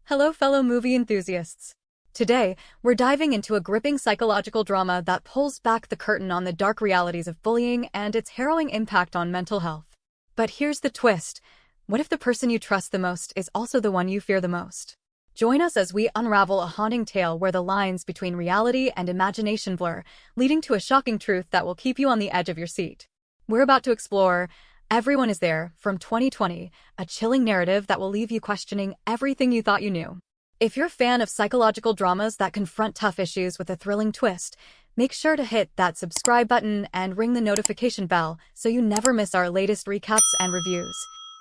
Hello fellow movie enthusiasts. Today, we're diving into a gripping psychological drama that pulls back the curtain on the dark realities of bullying and its harrowing impact on mental health. But here's the twist. What if the person you trust the most is also the one you fear the most? Join us as we unravel a haunting tale where the lines between reality and imagination blur, leading to a shocking truth that will keep you on the edge of your seat. We're about to explore Everyone is There from 2020, a chilling narrative that will leave you questioning everything you thought you knew. If you're a fan of psychological dramas that confront tough issues with a thrilling twist, make sure to hit that subscribe button and ring the notification bell so you never miss our latest recaps and reviews.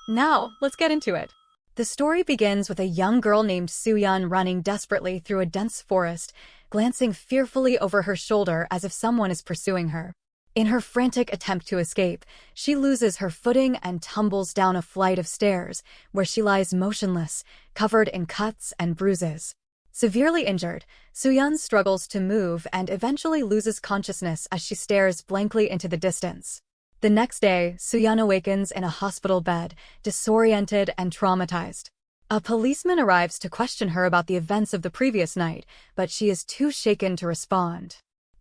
Now, let's get into it. The story begins with a young girl named Soo Yeon running desperately through a dense forest, glancing fearfully over her shoulder as if someone is pursuing her. In her frantic attempt to escape, she loses her footing and tumbles down a flight of stairs, where she lies motionless, covered in cuts and bruises. Severely injured, Soo Yeon struggles to move and eventually loses consciousness as she stares blankly into the distance. The next day, Soo Yeon awakens in a hospital bed, disoriented and traumatized. A policeman arrives to question her about the events of the previous night, but she is too shaken to respond.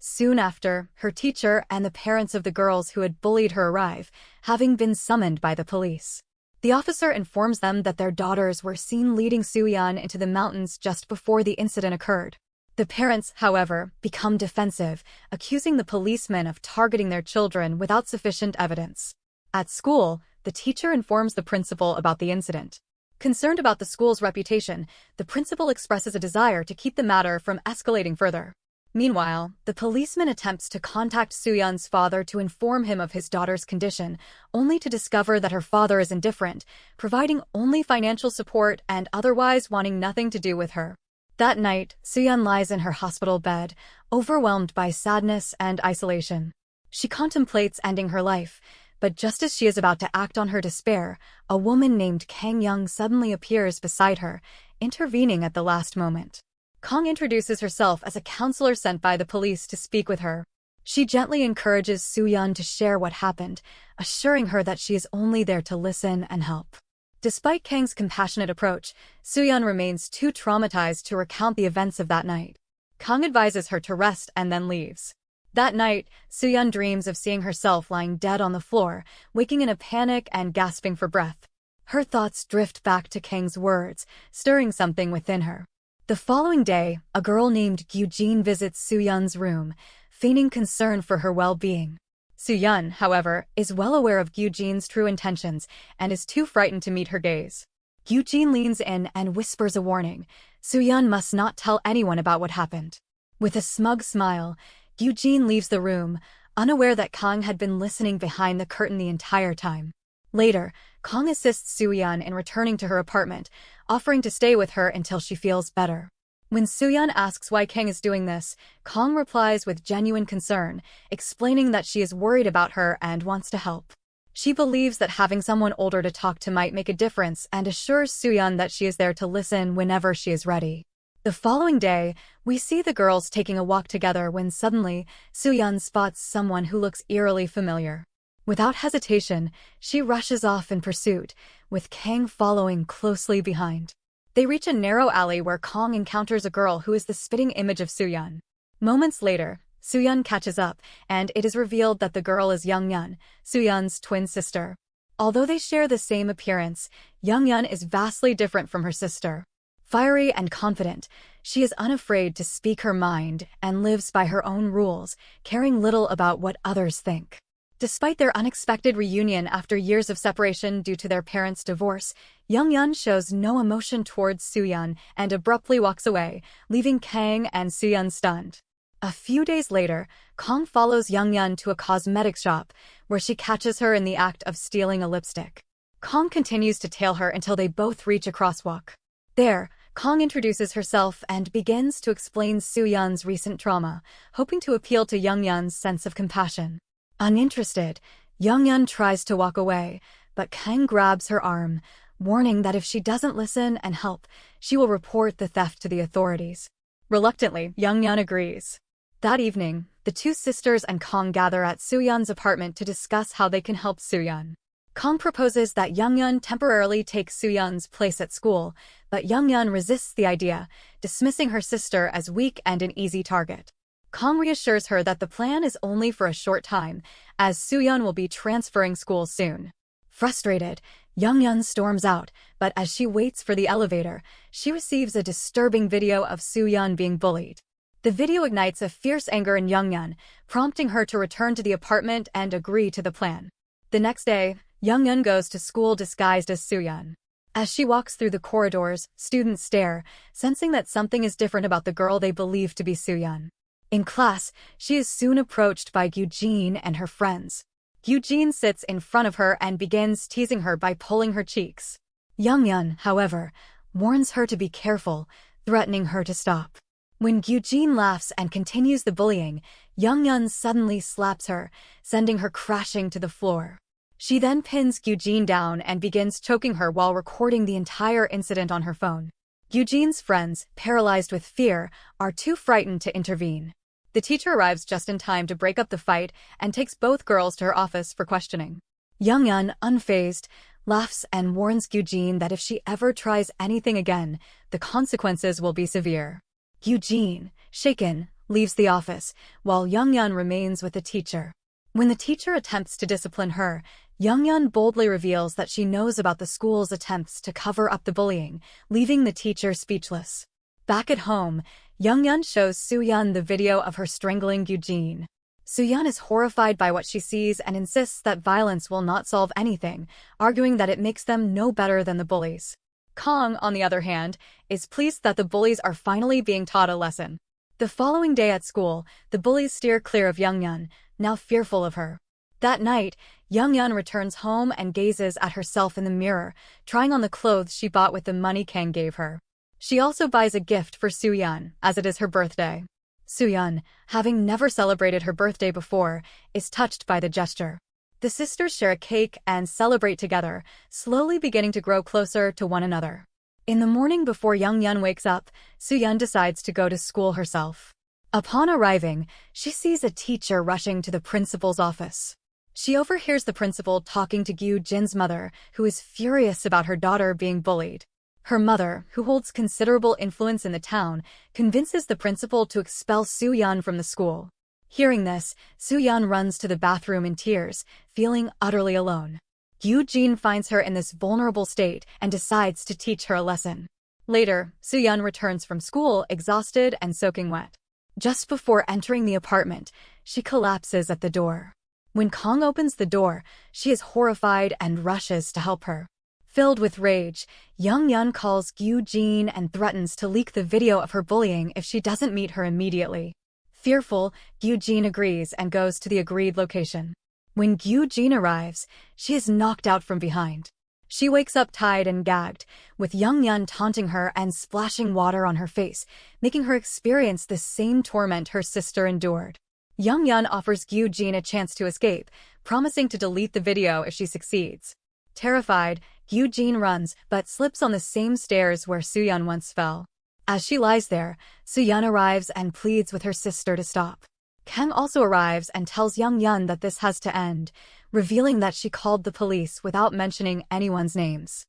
Soon after, her teacher and the parents of the girls who had bullied her arrive, having been summoned by the police. The officer informs them that their daughters were seen leading Soo Yeon into the mountains just before the incident occurred. The parents, however, become defensive, accusing the policemen of targeting their children without sufficient evidence. At school, the teacher informs the principal about the incident. Concerned about the school's reputation, the principal expresses a desire to keep the matter from escalating further. Meanwhile, the policeman attempts to contact Soo Yeon's father to inform him of his daughter's condition, only to discover that her father is indifferent, providing only financial support and otherwise wanting nothing to do with her. That night, Soo Yeon lies in her hospital bed, overwhelmed by sadness and isolation. She contemplates ending her life, but just as she is about to act on her despair, a woman named Kang Young suddenly appears beside her, intervening at the last moment. Kang introduces herself as a counselor sent by the police to speak with her. She gently encourages Soo Yeon to share what happened, assuring her that she is only there to listen and help. Despite Kang's compassionate approach, Soo Yeon remains too traumatized to recount the events of that night. Kang advises her to rest and then leaves. That night, Soo Yeon dreams of seeing herself lying dead on the floor, waking in a panic and gasping for breath. Her thoughts drift back to Kang's words, stirring something within her. The following day, a girl named Gyujin visits Soo Yeon's room, feigning concern for her well-being. Soo Yeon, however, is well aware of Gyujin's true intentions and is too frightened to meet her gaze. Gyujin leans in and whispers a warning. Soo Yeon must not tell anyone about what happened. With a smug smile, Gyujin leaves the room, unaware that Kang had been listening behind the curtain the entire time. Later, Kang assists Soo Yeon in returning to her apartment, offering to stay with her until she feels better. When Soo Yeon asks why Kang is doing this, Kang replies with genuine concern, explaining that she is worried about her and wants to help. She believes that having someone older to talk to might make a difference and assures Soo Yeon that she is there to listen whenever she is ready. The following day, we see the girls taking a walk together when suddenly, Soo Yeon spots someone who looks eerily familiar. Without hesitation, she rushes off in pursuit, with Kang following closely behind. They reach a narrow alley where Kang encounters a girl who is the spitting image of Soo Yeon. Moments later, Soo Yeon catches up, and it is revealed that the girl is Young Yeon, Soo Yeon's twin sister. Although they share the same appearance, Young Yeon is vastly different from her sister. Fiery and confident, she is unafraid to speak her mind and lives by her own rules, caring little about what others think. Despite their unexpected reunion after years of separation due to their parents' divorce, Young Yeon shows no emotion towards Soo Yeon and abruptly walks away, leaving Kang and Soo Yeon stunned. A few days later, Kang follows Young Yeon to a cosmetics shop, where she catches her in the act of stealing a lipstick. Kang continues to tail her until they both reach a crosswalk. There, Kang introduces herself and begins to explain Soo Yeon's recent trauma, hoping to appeal to Young Yeon's sense of compassion. Uninterested, Young Yeon tries to walk away, but Kang grabs her arm, warning that if she doesn't listen and help, she will report the theft to the authorities. Reluctantly, Young Yeon agrees. That evening, the two sisters and Kang gather at Soo Yeon's apartment to discuss how they can help Soo Yeon. Kang proposes that Young Yeon temporarily take Soo Yeon's place at school, But Young Yeon resists the idea, dismissing her sister as weak and an easy target. Kang reassures her that the plan is only for a short time, as Soo Yeon will be transferring schools soon. Frustrated, Young Yeon storms out, but as she waits for the elevator, she receives a disturbing video of Soo Yeon being bullied. The video ignites a fierce anger in Young Yeon, prompting her to return to the apartment and agree to the plan. The next day, Young Yeon goes to school disguised as Soo Yeon. As she walks through the corridors, students stare, sensing that something is different about the girl they believe to be Soo Yeon. In class, she is soon approached by Eugene and her friends. Eugene sits in front of her and begins teasing her by pulling her cheeks. Young Yeon, however, warns her to be careful, threatening her to stop. When Eugene laughs and continues the bullying, Young Yeon suddenly slaps her, sending her crashing to the floor. She then pins Eugene down and begins choking her while recording the entire incident on her phone. Eugene's friends, paralyzed with fear, are too frightened to intervene. The teacher arrives just in time to break up the fight and takes both girls to her office for questioning. Young Yeon, unfazed, laughs and warns Eugene that if she ever tries anything again, the consequences will be severe. Eugene, shaken, leaves the office, while Young Yeon remains with the teacher. When the teacher attempts to discipline her, Young Yeon boldly reveals that she knows about the school's attempts to cover up the bullying, leaving the teacher speechless. Back at home, Young Yeon shows Soo Yeon the video of her strangling Eugene. Soo Yeon is horrified by what she sees and insists that violence will not solve anything, arguing that it makes them no better than the bullies. Kang, on the other hand, is pleased that the bullies are finally being taught a lesson. The following day at school, the bullies steer clear of Young Yeon, now fearful of her. That night, Young Yeon returns home and gazes at herself in the mirror, trying on the clothes she bought with the money Kang gave her. She also buys a gift for Soo Yeon, as it is her birthday. Soo Yeon, having never celebrated her birthday before, is touched by the gesture. The sisters share a cake and celebrate together, slowly beginning to grow closer to one another. In the morning before Young Yeon wakes up, Soo Yeon decides to go to school herself. Upon arriving, she sees a teacher rushing to the principal's office. She overhears the principal talking to Gyu Jin's mother, who is furious about her daughter being bullied. Her mother, who holds considerable influence in the town, convinces the principal to expel Soo Yeon from the school. Hearing this, Soo Yeon runs to the bathroom in tears, feeling utterly alone. Gyu Jin finds her in this vulnerable state and decides to teach her a lesson. Later, Soo Yeon returns from school exhausted and soaking wet. Just before entering the apartment, she collapses at the door. When Kang opens the door, she is horrified and rushes to help her. Filled with rage, Young Yeon calls Gyu Jin and threatens to leak the video of her bullying if she doesn't meet her immediately. Fearful, Gyu Jin agrees and goes to the agreed location. When Gyu Jin arrives, she is knocked out from behind. She wakes up tied and gagged, with Young Yeon taunting her and splashing water on her face, making her experience the same torment her sister endured. Young Yeon offers Gyu Jin a chance to escape, promising to delete the video if she succeeds. Terrified, Gyu Jin runs but slips on the same stairs where Soo Yeon once fell. As she lies there, Soo Yeon arrives and pleads with her sister to stop. Kang also arrives and tells Young Yeon that this has to end, revealing that she called the police without mentioning anyone's names.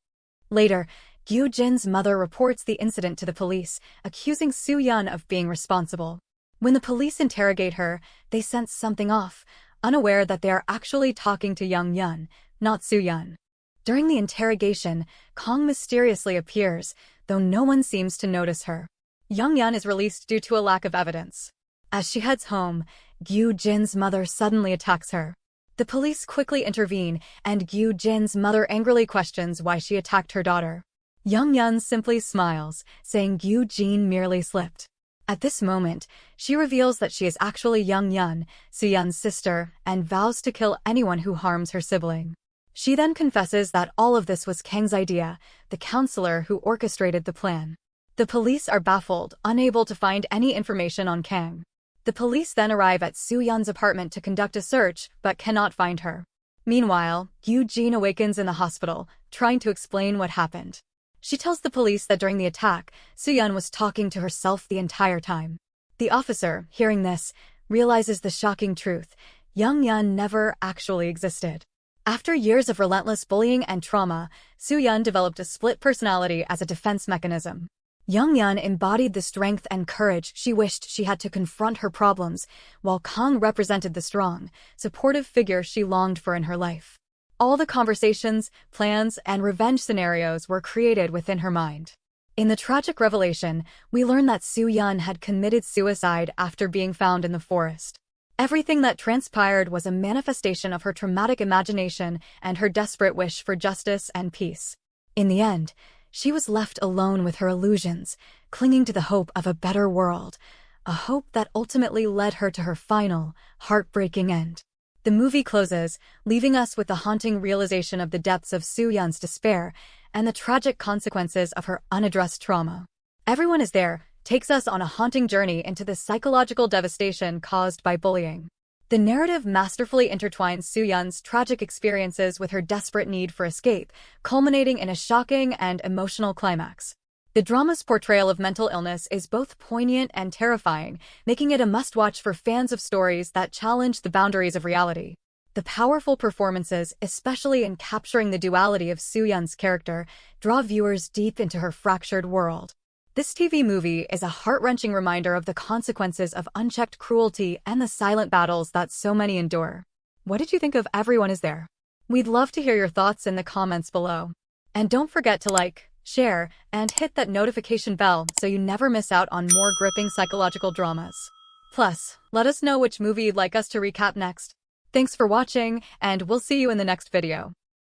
Later, Gyu Jin's mother reports the incident to the police, accusing Soo Yeon of being responsible. When the police interrogate her, they sense something off, unaware that they are actually talking to Young Yeon, not Soo Yeon. During the interrogation, Kang mysteriously appears, though no one seems to notice her. Young Yeon is released due to a lack of evidence. As she heads home, Gyu Jin's mother suddenly attacks her. The police quickly intervene, and Gyu Jin's mother angrily questions why she attacked her daughter. Young Yeon simply smiles, saying Gyu Jin merely slipped. At this moment, she reveals that she is actually Young Yeon, Soo Yeon's sister, and vows to kill anyone who harms her sibling. She then confesses that all of this was Kang's idea, the counselor who orchestrated the plan. The police are baffled, unable to find any information on Kang. The police then arrive at Soo Yeon's apartment to conduct a search, but cannot find her. Meanwhile, Gyu Jin awakens in the hospital, trying to explain what happened. She tells the police that during the attack, Soo Yeon was talking to herself the entire time. The officer, hearing this, realizes the shocking truth: Young Yeon never actually existed. After years of relentless bullying and trauma, Soo Yeon developed a split personality as a defense mechanism. Young Yeon embodied the strength and courage she wished she had to confront her problems, while Kang represented the strong, supportive figure she longed for in her life. All the conversations, plans, and revenge scenarios were created within her mind. In the tragic revelation, we learn that Soo Yeon had committed suicide after being found in the forest. Everything that transpired was a manifestation of her traumatic imagination and her desperate wish for justice and peace. In the end, she was left alone with her illusions, clinging to the hope of a better world, a hope that ultimately led her to her final, heartbreaking end. The movie closes, leaving us with the haunting realization of the depths of Soo Yeon's despair and the tragic consequences of her unaddressed trauma. Everyone Is There takes us on a haunting journey into the psychological devastation caused by bullying. The narrative masterfully intertwines Soo Yeon's tragic experiences with her desperate need for escape, culminating in a shocking and emotional climax. The drama's portrayal of mental illness is both poignant and terrifying, making it a must-watch for fans of stories that challenge the boundaries of reality. The powerful performances, especially in capturing the duality of Soo Yeon's character, draw viewers deep into her fractured world. This TV movie is a heart-wrenching reminder of the consequences of unchecked cruelty and the silent battles that so many endure. What did you think of Everyone Is There? We'd love to hear your thoughts in the comments below. And don't forget to like, share, and hit that notification bell so you never miss out on more gripping psychological dramas. Plus, let us know which movie you'd like us to recap next. Thanks for watching, and we'll see you in the next video.